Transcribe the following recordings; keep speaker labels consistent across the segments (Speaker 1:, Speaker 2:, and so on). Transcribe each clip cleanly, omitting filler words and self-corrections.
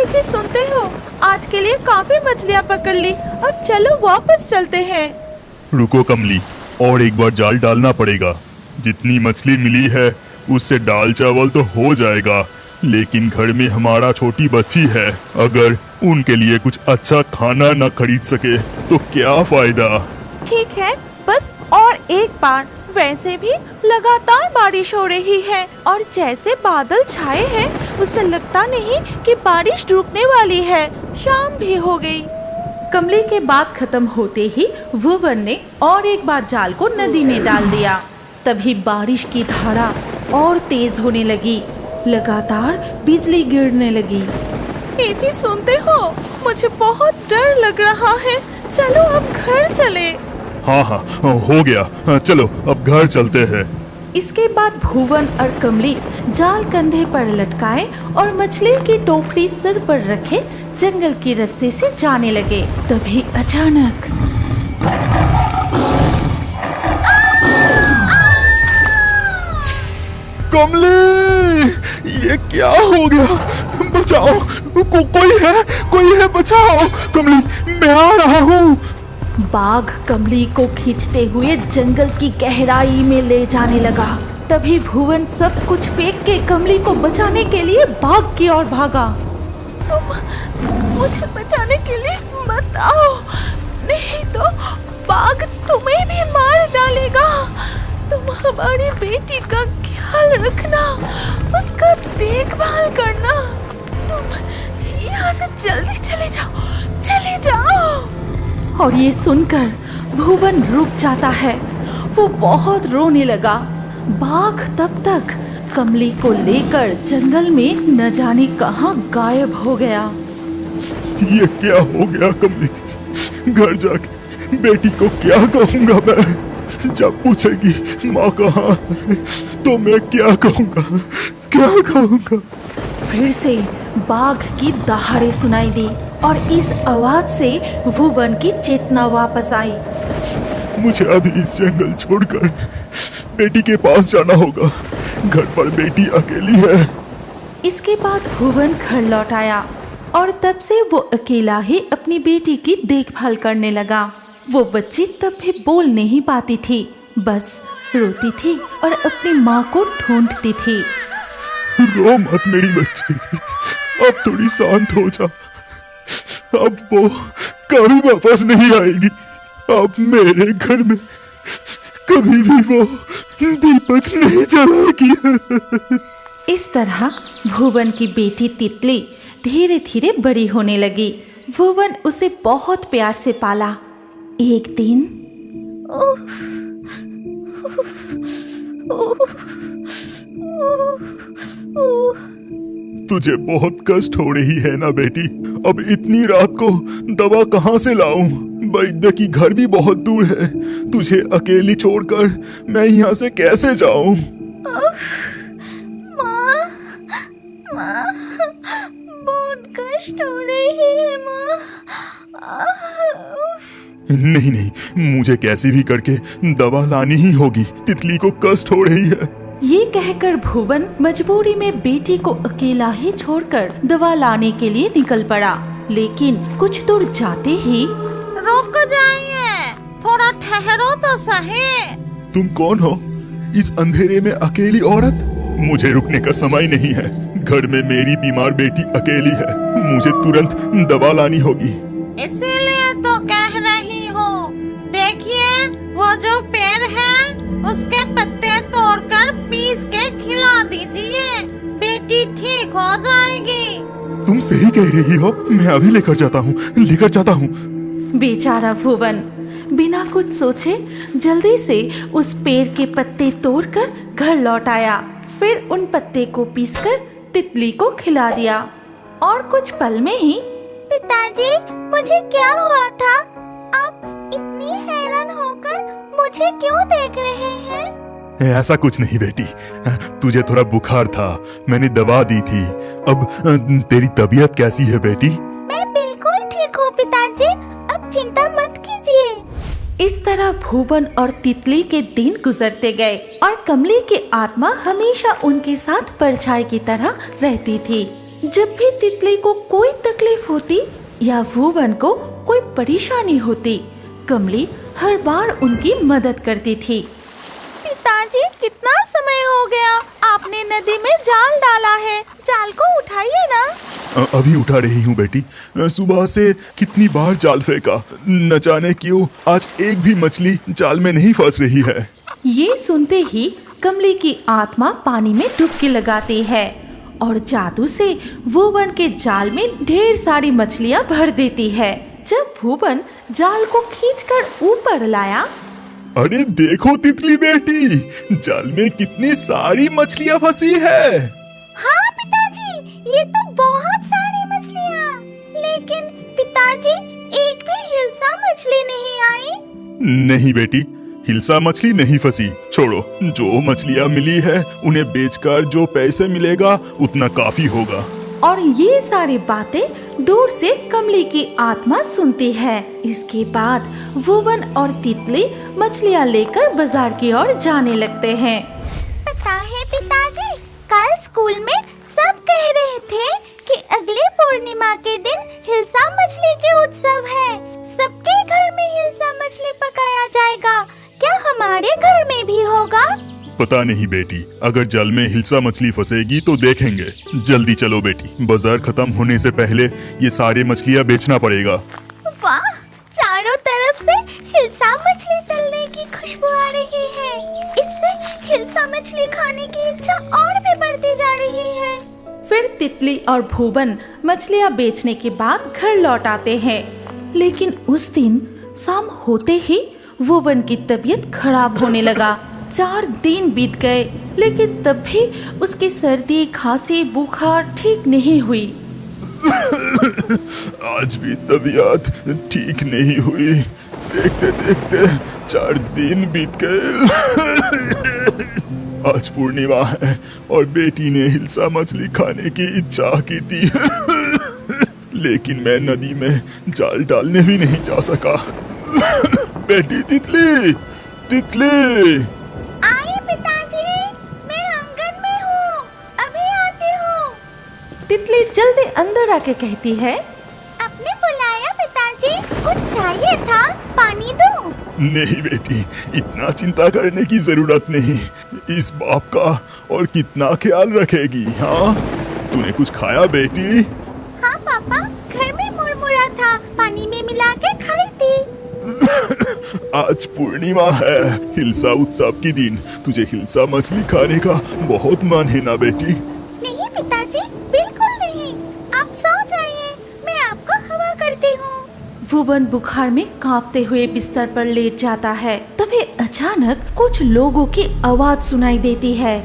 Speaker 1: जी सुनते हो, आज के लिए काफी मछलियाँ पकड़ ली, अब चलो वापस चलते हैं।
Speaker 2: रुको कमली, और एक बार जाल डालना पड़ेगा। जितनी मछली मिली है उससे दाल चावल तो हो जाएगा, लेकिन घर में हमारा छोटी बच्ची है, अगर उनके लिए कुछ अच्छा खाना न खरीद सके तो क्या फायदा।
Speaker 1: ठीक है, बस और एक बार। वैसे भी लगातार बारिश हो रही है और जैसे बादल छाए हैं उससे लगता नहीं कि बारिश रुकने वाली है। शाम भी हो गई। कमली के बात खत्म होते ही भुवन ने और एक बार जाल को नदी में डाल दिया। तभी बारिश की धारा और तेज होने लगी, लगातार बिजली गिरने लगी। जी सुनते हो, मुझे बहुत डर लग रहा है, चलो अब घर चले।
Speaker 2: हाँ हाँ हो गया, चलो अब घर चलते हैं।
Speaker 1: इसके बाद भुवन और कमली जाल कंधे पर लटकाए और मछली की टोकरी सिर पर रखे जंगल के रास्ते से जाने लगे। तभी अचानक
Speaker 2: कमली, ये क्या हो गया? बचाओ, कोई है बचाओ। कमली, मैं आ रहा हूँ।
Speaker 1: बाघ कमली को खींचते हुए जंगल की गहराई में ले जाने लगा। तभी भुवन सब कुछ फेंक के कमली को बचाने के लिए बाघ की ओर भागा। तुम मुझे बचाने के लिए मत आओ, नहीं तो बाघ तुम्हें भी मार डालेगा। तुम हमारी बेटी का ख्याल रखना, उसका देखभाल करना। तुम यहाँ से जल्दी चले जाओ। और ये सुनकर भुवन रुक जाता है, वो बहुत रोने लगा। बाघ तब तक कमली को लेकर जंगल में न जाने कहां गायब हो गया।
Speaker 2: ये क्या हो गया कमली? घर जाके बेटी को क्या कहूँगा मैं? जब पूछेगी माँ कहाँ, तो मैं क्या कहूँगा?
Speaker 1: फिर से बाघ की दहाड़े सुनाई दी और इस आवाज से भुवन की चेतना वापस आई।
Speaker 2: मुझे अभी इस जंगल छोड़कर बेटी के पास जाना होगा, घर पर बेटी अकेली है।
Speaker 1: इसके बाद भुवन घर लौट आया और तब से वो अकेला ही अपनी बेटी की देखभाल करने लगा। वो बच्ची तब भी बोल नहीं पाती थी, बस रोती थी और अपनी माँ को ढूंढती थी।
Speaker 2: रो मत मेरी बच्ची, अब थोड़ी शांत हो जा। अब वो कभी वापस नहीं आएगी। अब मेरे घर में कभी भी वो दीपक नहीं जलाएगी।
Speaker 1: इस तरह भुवन की बेटी तितली धीरे धीरे बड़ी होने लगी। भुवन उसे बहुत प्यार से पाला। एक दिन
Speaker 2: तुझे बहुत कष्ट हो रही है ना बेटी? अब इतनी रात को दवा कहाँ से लाऊं? वैद्य की घर भी बहुत दूर है, तुझे अकेली छोड़कर मैं यहाँ से कैसे जाऊं?
Speaker 3: माँ, बहुत कष्ट हो रही है माँ।
Speaker 2: नहीं, मुझे कैसे भी करके दवा लानी ही होगी, तितली को कष्ट हो रही है।
Speaker 1: ये कहकर भुवन मजबूरी में बेटी को अकेला ही छोड़कर दवा लाने के लिए निकल पड़ा। लेकिन कुछ दूर जाते ही
Speaker 3: रुक जाइए, थोड़ा ठहरो तो सही।
Speaker 2: तुम कौन हो, इस अंधेरे में अकेली औरत? मुझे रुकने का समय नहीं है, घर में मेरी बीमार बेटी अकेली है, मुझे तुरंत दवा लानी होगी।
Speaker 3: इसीलिए तो कह रही हूँ, देखिए वो जो पेड़ है उसके पत्ते तोड़कर पीस के खिला दीजिए, बेटी ठीक हो जाएगी।
Speaker 2: तुम सही कह रही हो, मैं अभी लेकर जाता हूँ।
Speaker 1: बेचारा भुवन बिना कुछ सोचे जल्दी से उस पेड़ के पत्ते तोड़कर घर लौट आया। फिर उन पत्ते को पीसकर तितली को खिला दिया और कुछ पल में ही
Speaker 3: पिताजी, मुझे क्या हुआ था? आप इतनी हैरान होकर मुझे क्यों देख रहे हैं?
Speaker 2: ऐसा कुछ नहीं बेटी, तुझे थोड़ा बुखार था, मैंने दवा दी थी। अब तेरी तबीयत कैसी है बेटी?
Speaker 3: मैं बिल्कुल ठीक हूँ पिताजी, अब चिंता मत कीजिए।
Speaker 1: इस तरह भुवन और तितली के दिन गुजरते गए और कमली की आत्मा हमेशा उनके साथ परछाई की तरह रहती थी। जब भी तितली को कोई तकलीफ होती या भुवन को कोई परेशानी होती, कमली हर बार उनकी मदद करती थी। पिताजी, कितना समय हो गया, आपने नदी में जाल डाला है, जाल को उठाइए ना।
Speaker 2: अभी उठा रही हूँ बेटी। सुबह से कितनी बार जाल फेंका, न जाने क्यों आज एक भी मछली जाल में नहीं फंस रही है।
Speaker 1: ये सुनते ही कमली की आत्मा पानी में डुबकी लगाती है और जादू से भुवन के जाल में ढेर सारी मछलियाँ भर देती है। जब भुवन जाल को खींचकर ऊपर लाया,
Speaker 2: अरे देखो तितली बेटी, जाल में कितनी सारी मछलियाँ फंसी है।
Speaker 4: हाँ पिताजी, ये तो बहुत सारी मछलियाँ। लेकिन पिताजी, एक भी हिल्सा मछली नहीं आई।
Speaker 2: नहीं बेटी, हिल्सा मछली नहीं फंसी। छोड़ो, जो मछलियाँ मिली है उन्हें बेचकर जो पैसे मिलेगा उतना काफी होगा।
Speaker 1: और ये सारी बातें दूर से कमली की आत्मा सुनती है। इसके बाद भुवन और तितली मछलियाँ लेकर बाजार की ओर जाने लगते हैं।
Speaker 4: पता है पिताजी, कल स्कूल में सब कह रहे थे कि अगले पूर्णिमा के दिन हिल्सा मछली के उत्सव है। सबके घर में हिल्सा मछली पकाया जाएगा। क्या हमारे घर में भी होगा?
Speaker 2: पता नहीं बेटी, अगर जल में हिल्सा मछली फंसेगी तो देखेंगे। जल्दी चलो बेटी, बाजार खत्म होने से पहले ये सारे मछलियाँ बेचना पड़ेगा।
Speaker 4: वाह, चारों तरफ से हिल्सा मछली तलने की खुशबू आ रही है। इससे हिल्सा मछली खाने की इच्छा और भी बढ़ती जा रही है।
Speaker 1: फिर तितली और भुवन मछलियाँ बेचने के बाद घर लौट आते हैं। लेकिन उस दिन शाम होते ही भुवन की तबीयत खराब होने लगा। 4 दिन बीत गए, लेकिन तब भी उसकी सर्दी, खांसी, बुखार ठीक नहीं हुई।
Speaker 2: आज भी तबीयत ठीक नहीं हुई। देखते देखते 4 दिन बीत गए। आज पूर्णिमा है और बेटी ने हिल्सा मछली खाने की इच्छा की थी। लेकिन मैं नदी में जाल डालने भी नहीं जा सका। बेटी तितली, तितली।
Speaker 4: आइए पिताजी, मैं आंगन में हूँ, अभी आती हूँ।
Speaker 1: तितली जल्दी अंदर आके कहती है,
Speaker 4: आपने बुलाया पिताजी, कुछ चाहिए था, पानी दूँ?
Speaker 2: नहीं बेटी, इतना चिंता करने की जरूरत नहीं। इस बाप का और कितना ख्याल रखेगी। हाँ, तूने कुछ खाया बेटी?
Speaker 4: हाँ पापा, घर में मुरमुरा था, पानी में मिला के खाई थी।
Speaker 2: आज पूर्णिमा है, हिल्सा उत्सव के दिन तुझे हिल्सा मछली खाने का बहुत मन है ना बेटी?
Speaker 4: नहीं पिताजी, बिल्कुल नहीं। आप सो जाइए, मैं आपको हवा करती हूँ।
Speaker 1: भुवन बुखार में कांपते हुए बिस्तर पर लेट जाता है। तभी अचानक कुछ लोगों की आवाज सुनाई देती है।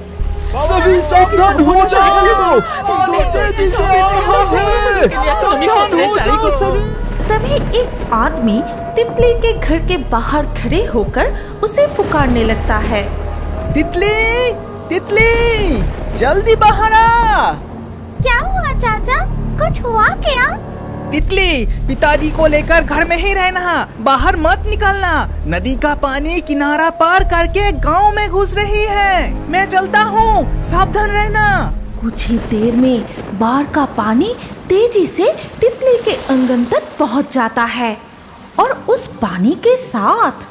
Speaker 5: सभी सावधान हो जाओ, पानी तेजी से आ रहा है, सावधान हो जाओ सभी।
Speaker 1: तभी एक आदमी तितली के घर के बाहर खड़े होकर उसे पुकारने लगता है।
Speaker 5: तितली, तितली, जल्दी बाहर आ।
Speaker 4: क्या हुआ चाचा, कुछ हुआ क्या?
Speaker 5: तितली, पिताजी को लेकर घर में ही रहना, बाहर मत निकलना। नदी का पानी किनारा पार करके गांव में घुस रही है। मैं चलता हूँ, सावधान रहना।
Speaker 1: कुछ ही देर में बाढ़ का पानी तेजी से तितली के आंगन तक पहुंच जाता है और उस पानी के साथ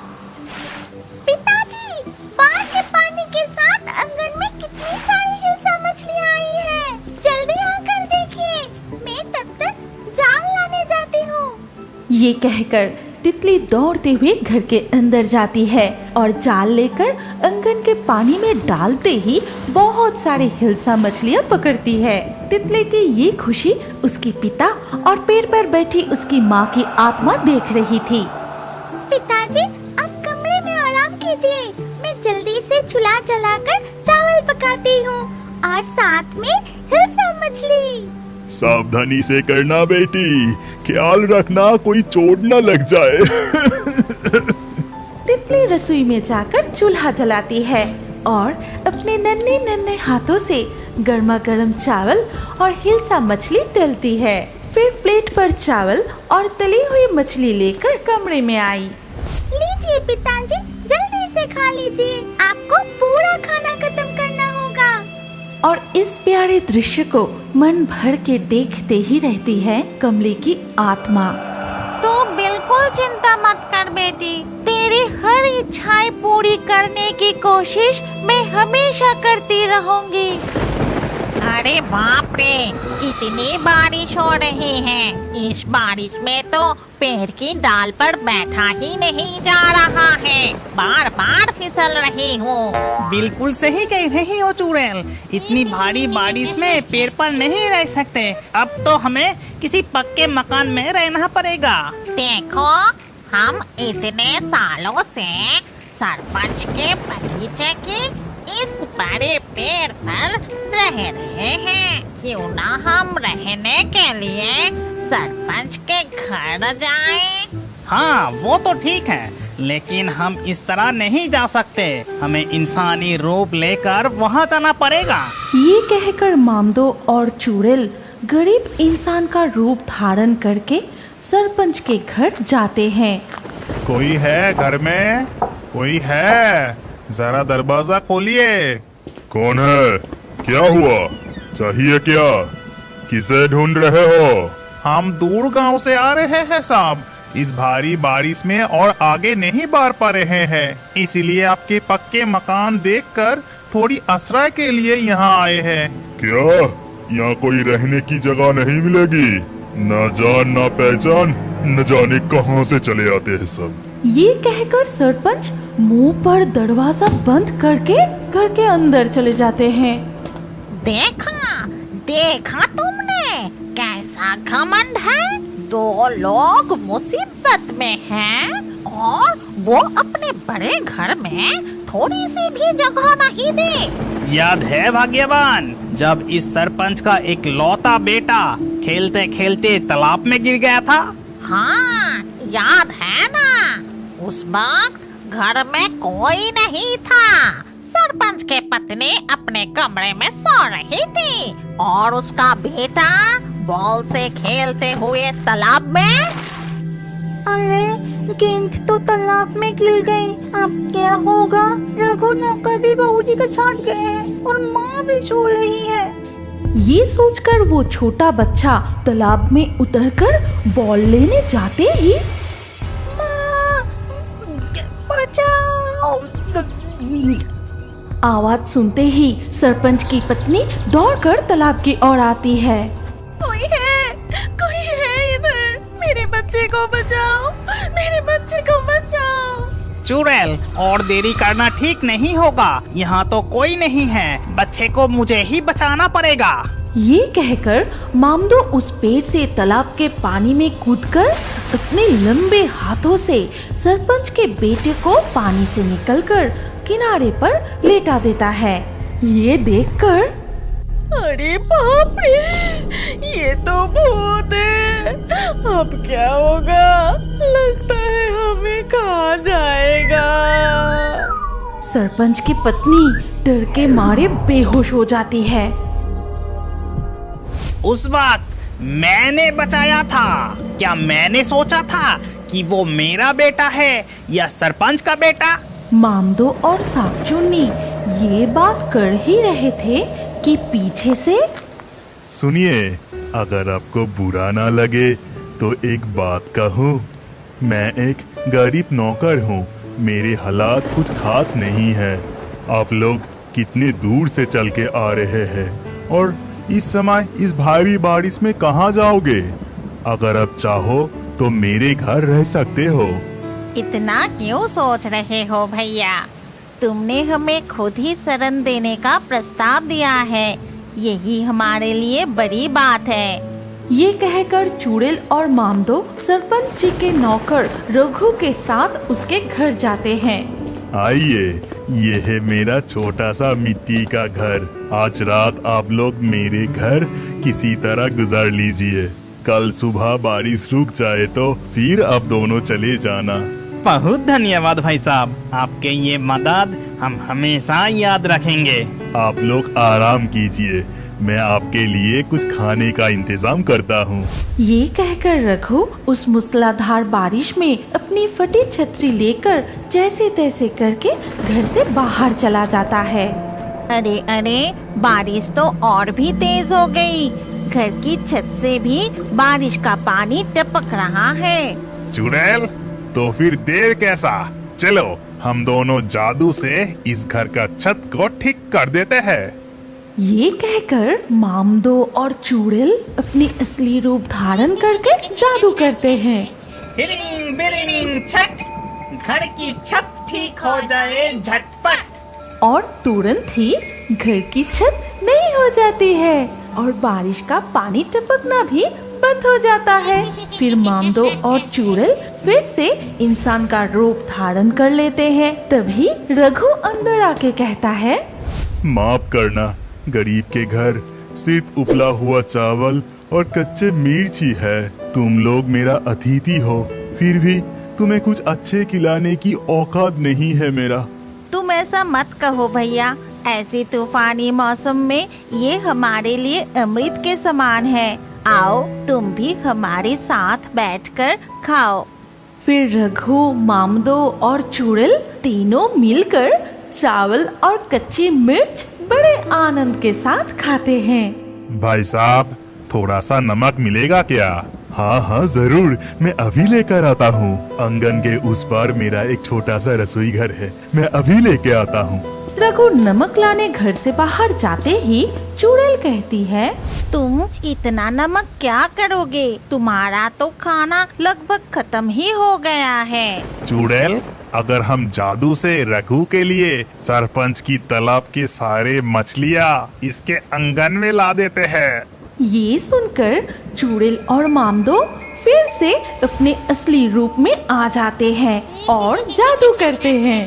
Speaker 4: पिताजी, बाढ़ के पानी के साथ आंगन में कितनी सारी हिल्सा मछलियाँ आई हैं। जल्दी आकर देखिए, मैं तब तक जाल लाने जाती हूँ।
Speaker 1: ये कहकर तितली दौड़ते हुए घर के अंदर जाती है और जाल लेकर आंगन के पानी में डालते ही बहुत सारे हिल्सा मछलियाँ पकड़ती है। तितली की ये खुशी उसके पिता और पेड़ पर बैठी उसकी माँ की आत्मा देख रही थी।
Speaker 4: पिताजी, आप कमरे में आराम कीजिए, मैं जल्दी से चूल्हा जलाकर चावल पकाती हूँ और साथ में हिल्सा मछली।
Speaker 2: सावधानी से करना बेटी, ख्याल रखना कोई चोट न लग जाए।
Speaker 1: तितली रसोई में जाकर चूल्हा जलाती है और अपने नन्हे नन्हे हाथों से गर्मा गर्म चावल और हिल्सा मछली तलती है। फिर प्लेट पर चावल और तली हुई मछली लेकर कमरे में आई।
Speaker 4: लीजिए पिताजी, जल्दी से खा लीजिए, आपको पूरा खाना खत्म करना होगा।
Speaker 1: और इस प्यारे दृश्य को मन भर के देखते ही रहती है कमली की आत्मा।
Speaker 3: तू बिल्कुल चिंता मत कर बेटी, तेरी हर इच्छाएं पूरी करने की कोशिश मैं हमेशा करती रहूंगी। अरे बाप रे, कितनी बारिश हो रही है। इस बारिश में तो पेड़ की डाल पर बैठा ही नहीं जा रहा है, बार बार फिसल रही हूँ।
Speaker 5: बिल्कुल सही कह रही हो चुड़ैल, इतनी भारी बारिश में पेड़ पर नहीं रह सकते। अब तो हमें किसी पक्के मकान में रहना पड़ेगा।
Speaker 3: देखो, हम इतने सालों से सरपंच के बगीचे की इस बड़े पेड़ पर रह रहे हैं। क्यों ना हम रहने के लिए सरपंच के घर जाएं?
Speaker 5: हाँ, वो तो ठीक है, लेकिन हम इस तरह नहीं जा सकते। हमें इंसानी रूप लेकर वहाँ जाना पड़ेगा।
Speaker 1: ये कहकर मामदो और चुड़ैल गरीब इंसान का रूप धारण करके सरपंच के घर जाते हैं।
Speaker 2: कोई है घर में? कोई है? जरा दरवाजा खोलिए। कौन है? क्या हुआ? चाहिए क्या? किसे ढूंढ रहे हो? हम दूर गांव से आ रहे हैं साहब। इस भारी बारिश में और आगे नहीं बढ़ पा रहे हैं, इसलिए आपके पक्के मकान देखकर थोड़ी आश्रय के लिए यहाँ आए हैं। क्या यहाँ कोई रहने की जगह नहीं मिलेगी? न जान न पहचान, न जाने कहाँ से चले आते हैं सब।
Speaker 1: ये कहकर सरपंच मुंह पर दरवाजा बंद करके अंदर चले जाते हैं।
Speaker 3: देखा तुमने कैसा घमंड है। दो लोग मुसीबत में हैं और वो अपने बड़े घर में थोड़ी सी भी जगह नहीं दे।
Speaker 5: याद है भाग्यवान, जब इस सरपंच का एक लौता बेटा खेलते खेलते तालाब में गिर गया था?
Speaker 3: हाँ, याद है ना। उस वक्त घर में कोई नहीं था। सरपंच के पत्नी अपने कमरे में सो रही थी और उसका बेटा बॉल से खेलते हुए तालाब में।
Speaker 4: अरे, गेंद तो तालाब में गिर गई, अब क्या होगा? रघु नौकर भी बाबूजी के साथ गए हैं और माँ भी सो रही है।
Speaker 1: ये सोचकर वो छोटा बच्चा तालाब में उतरकर बॉल लेने जाते ही
Speaker 4: बचाओ!
Speaker 1: आवाज सुनते ही सरपंच की पत्नी दौड़कर तालाब की ओर आती है।
Speaker 4: कोई है इधर, मेरे बच्चे को बचाओ, मेरे बच्चे को बचाओ।
Speaker 5: चुड़ैल, और देरी करना ठीक नहीं होगा। यहाँ तो कोई नहीं है, बच्चे को मुझे ही बचाना पड़ेगा।
Speaker 1: ये कहकर मामदो उस पेड़ से तालाब के पानी में कूदकर अपने लंबे हाथों से सरपंच के बेटे को पानी से निकलकर किनारे पर लेटा देता है। ये देखकर,
Speaker 4: अरे बाप रे, ये तो भूत है। अब क्या होगा? लगता है हमें खा जाएगा।
Speaker 1: सरपंच की पत्नी डर के मारे बेहोश हो जाती है।
Speaker 5: उस वक्त मैंने बचाया था। क्या मैंने सोचा था कि वो मेरा बेटा है या सरपंच का बेटा?
Speaker 1: मामदो और सागचुन्नी ये बात कर ही रहे थे कि पीछे से,
Speaker 2: सुनिए, अगर आपको बुरा ना लगे तो एक बात कहूँ। मैं एक गरीब नौकर हूँ, मेरे हालात कुछ खास नहीं है। आप लोग कितने दूर से चल के आ रहे हैं और इस समय इस भारी बारिश में कहाँ जाओगे? अगर आप चाहो तो मेरे घर रह सकते हो।
Speaker 3: इतना क्यों सोच रहे हो भैया? तुमने हमें खुद ही शरण देने का प्रस्ताव दिया है, यही हमारे लिए बड़ी बात है।
Speaker 1: ये कहकर चुड़ैल और मामदो सरपंच जी के नौकर रघु के साथ उसके घर जाते हैं।
Speaker 2: आइए, ये है मेरा छोटा सा मिट्टी का घर। आज रात आप लोग मेरे घर किसी तरह गुजार लीजिए। कल सुबह बारिश रुक जाए तो फिर आप दोनों चले जाना।
Speaker 5: बहुत धन्यवाद भाई साहब, आपके ये मदद हम हमेशा याद रखेंगे।
Speaker 2: आप लोग आराम कीजिए, मैं आपके लिए कुछ खाने का इंतजाम करता हूँ।
Speaker 1: ये कहकर रघु उस मूसलाधार बारिश में अपनी फटी छतरी लेकर जैसे तैसे करके घर से बाहर चला जाता है।
Speaker 3: अरे अरे, बारिश तो और भी तेज हो गई। घर की छत से भी बारिश का पानी टपक रहा है।
Speaker 2: चुड़ैल, तो फिर देर कैसा, चलो हम दोनों जादू से इस घर का छत को ठीक कर देते हैं।
Speaker 1: ये कहकर मामदो और चुड़ैल अपनी असली रूप धारण करके जादू करते हैं।
Speaker 5: हिरिंग बिरिंग छट, घर की छत ठीक हो जाए झटपट।
Speaker 1: और तुरंत ही घर की छत नई हो जाती है और बारिश का पानी टपकना भी बंद हो जाता है। फिर मामदो और चुड़ैल फिर से इंसान का रूप धारण कर लेते हैं। तभी रघु अंदर आके कहता है,
Speaker 2: माफ करना, गरीब के घर सिर्फ उबला हुआ चावल और कच्चे मिर्च ही है। तुम लोग मेरा अतिथि हो, फिर भी तुम्हें कुछ अच्छे खिलाने की औकात नहीं है मेरा।
Speaker 3: तुम ऐसा मत कहो भैया, ऐसे तूफानी मौसम में ये हमारे लिए अमृत के समान है। आओ तुम भी हमारे साथ बैठकर खाओ।
Speaker 1: फिर रघु, मामदो और चुड़ैल तीनों मिलकर चावल और कच्ची मिर्च बड़े आनंद के साथ खाते हैं।
Speaker 2: भाई साहब, थोड़ा सा नमक मिलेगा क्या? हाँ हाँ जरूर, मैं अभी लेकर आता हूँ। आंगन के उस पार मेरा एक छोटा सा रसोई घर है, मैं अभी लेके आता हूँ।
Speaker 1: रघु नमक लाने घर से बाहर जाते ही चुड़ैल कहती है,
Speaker 3: तुम इतना नमक क्या करोगे? तुम्हारा तो खाना लगभग खत्म ही हो गया है।
Speaker 2: चुड़ैल, अगर हम जादू से रघु के लिए सरपंच की तालाब के सारे मछलियाँ इसके आंगन में ला देते हैं।
Speaker 1: ये सुनकर चुड़ैल और मामदो फिर से अपने असली रूप में आ जाते हैं और जादू करते हैं।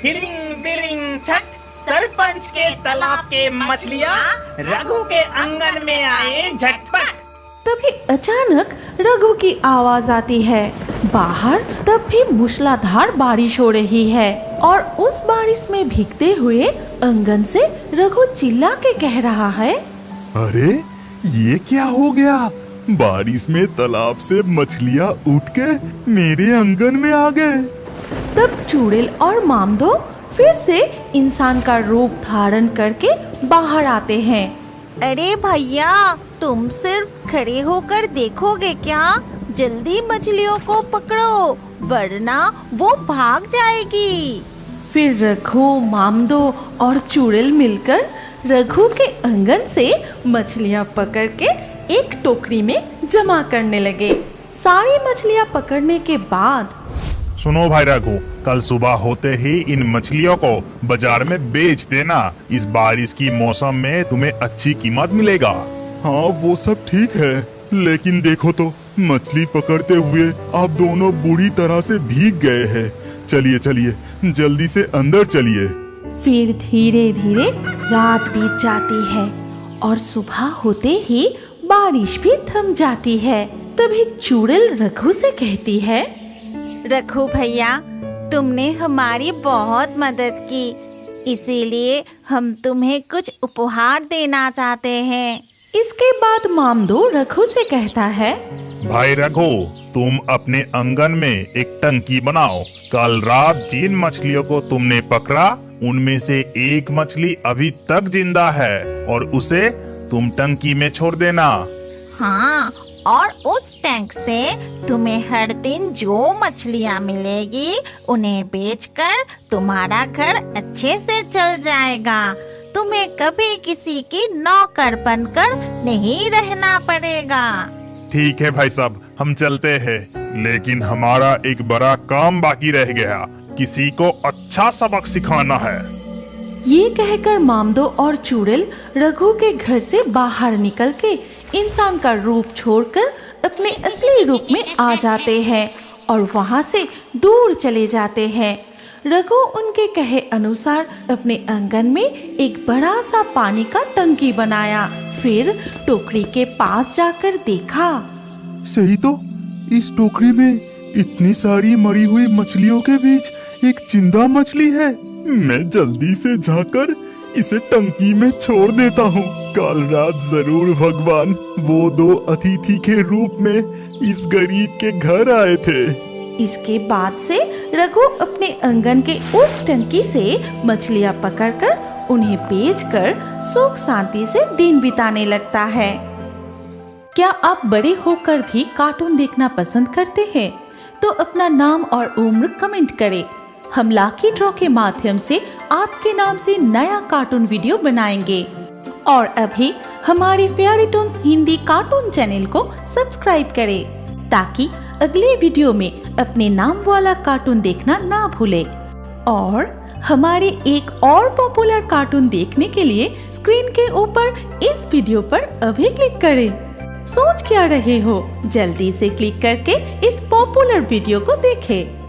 Speaker 5: हिरिंग बिरिंग छट, सरपंच के तालाब के मछलियाँ रघु के आंगन में आए झटपट।
Speaker 1: तभी अचानक रघु की आवाज आती है। बाहर तब भी मूसलाधार बारिश हो रही है और उस बारिश में भीगते हुए आंगन से रघु चिल्ला के कह रहा है,
Speaker 2: अरे ये क्या हो गया? बारिश में तालाब से मछलियाँ उठ के मेरे आंगन में आ गए।
Speaker 1: तब चुड़ैल और मामदो फिर से इंसान का रूप धारण करके बाहर आते हैं।
Speaker 3: अरे भैया, तुम सिर्फ खड़े होकर देखोगे क्या? जल्दी मछलियों को पकड़ो, वरना वो भाग जाएगी।
Speaker 1: फिर रघु, मामदो और चुड़ैल मिलकर रघु के आंगन से मछलियाँ पकड़ के एक टोकरी में जमा करने लगे। सारी मछलियाँ पकड़ने के बाद,
Speaker 2: सुनो भाई रघु, कल सुबह होते ही इन मछलियों को बाजार में बेच देना। इस बारिश की मौसम में तुम्हें अच्छी कीमत मिलेगा। हाँ वो सब ठीक है, लेकिन देखो तो मछली पकड़ते हुए आप दोनों बुरी तरह से भीग गए हैं। चलिए चलिए जल्दी से अंदर चलिए।
Speaker 1: फिर धीरे धीरे रात बीत जाती है और सुबह होते ही बारिश भी थम जाती है। तभी चुड़ैल रघु से कहती है,
Speaker 3: रघु भैया, तुमने हमारी बहुत मदद की, इसीलिए हम तुम्हें कुछ उपहार देना चाहते हैं।
Speaker 1: इसके बाद मामदो रघु से कहता है,
Speaker 2: भाई रघु, तुम अपने आंगन में एक टंकी बनाओ। कल रात जिन मछलियों को तुमने पकड़ा उनमें से एक मछली अभी तक जिंदा है और उसे तुम टंकी में छोड़ देना।
Speaker 3: हाँ, और उस टैंक से तुम्हें हर दिन जो मछलियाँ मिलेगी उन्हें बेचकर तुम्हारा घर अच्छे से चल जाएगा। तुम्हें कभी किसी की नौकर बनकर नहीं रहना पड़ेगा।
Speaker 2: ठीक है भाई साहब, हम चलते हैं, लेकिन हमारा एक बड़ा काम बाकी रह गया। किसी को अच्छा सबक सिखाना है।
Speaker 1: ये कहकर मामदो और चुड़ैल रघु के घर से बाहर निकल के इंसान का रूप छोड़कर अपने असली रूप में आ जाते हैं और वहाँ से दूर चले जाते हैं। रघु उनके कहे अनुसार अपने आंगन में एक बड़ा सा पानी का टंकी बनाया। फिर टोकरी के पास जाकर देखा,
Speaker 2: सही तो, इस टोकरी में इतनी सारी मरी हुई मछलियों के बीच एक जिंदा मछली है। मैं जल्दी से जाकर इसे टंकी में छोड़ देता हूँ। कल रात जरूर भगवान वो दो अतिथि के रूप में इस गरीब के घर आए थे।
Speaker 1: इसके बाद से रघु अपने आंगन के उस टंकी से मछलियाँ पकड़कर उन्हें बेचकर सुख शांति से दिन बिताने लगता है। क्या आप बड़े होकर भी कार्टून देखना पसंद करते हैं? तो अपना नाम और उम्र कमेंट करें। हम लकी ड्रॉ के माध्यम से आपके नाम से नया कार्टून वीडियो बनाएंगे। और अभी हमारे fairy Toons Hindi cartoon channel को सब्सक्राइब करें ताकि अगले वीडियो में अपने नाम वाला कार्टून देखना ना भूले। और हमारे एक और पॉपुलर कार्टून देखने के लिए स्क्रीन के ऊपर इस वीडियो पर अभी क्लिक करें। सोच क्या रहे हो, जल्दी से क्लिक करके इस पॉपुलर वीडियो को देखें।